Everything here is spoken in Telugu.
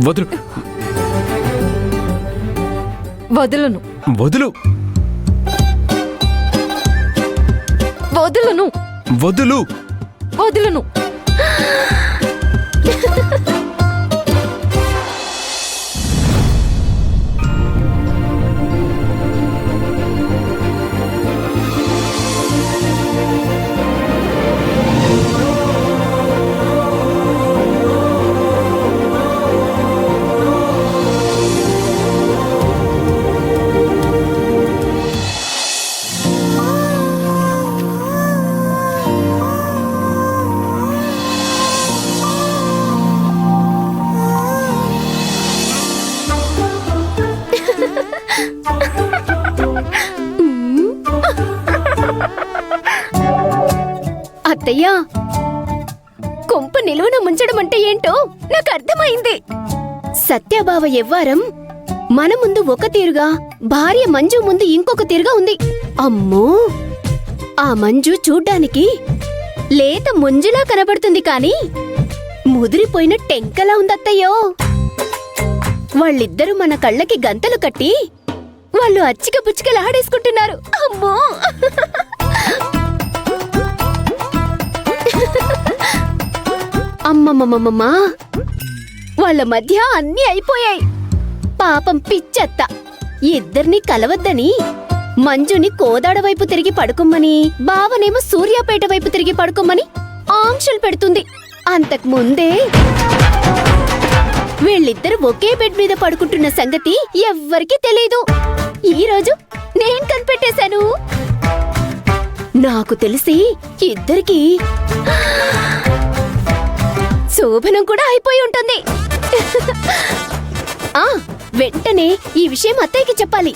వదులు. వదలను. వదులు. వదలను. వదులు. వదలను. అత్తయ్యా, కొంప నిలువున ముంచడం అంటే ఏంటో నాకు అర్థమైంది. సత్యబావ ఎవ్వారం మన ముందు ఒక తీరుగా, భార్య మంజు ముందు ఇంకొక తీరుగా ఉంది. అమ్మో, ఆ మంజు చూడ్డానికి లేత ముంజులా కనబడుతుంది కాని ముదిరిపోయిన టెంకలా ఉందత్తయ్యో. వాళ్ళిద్దరూ మన కళ్ళకి గంతలు కట్టి వాళ్ళు అచ్చిక పుచ్చికలాడేసుకుంటున్నారు. అమ్మో, అమ్మమ్మమ్మమ్మా, వాళ్ళ మధ్య అన్నీ అయిపోయాయి. పాపం పిచ్చత్త ఇద్దరిని కలవద్దని మంజుని కోదాడ వైపు తిరిగి పడుకోమని, బావనేమో సూర్యాపేట వైపు తిరిగి పడుకోమని ఆంక్షలు పెడుతుంది. అంతకు ముందే వీళ్ళిద్దరు ఒకే బెడ్ మీద పడుకుంటున్న సంగతి ఎవ్వరికీ తెలీదు. ఈరోజు నేను కనిపెట్టేశాను. నాకు తెలిసి ఇద్దరికి శోభనం కూడా అయిపోయి ఉంటుంది. వెంటనే ఈ విషయం అత్తయ్యకి చెప్పాలి.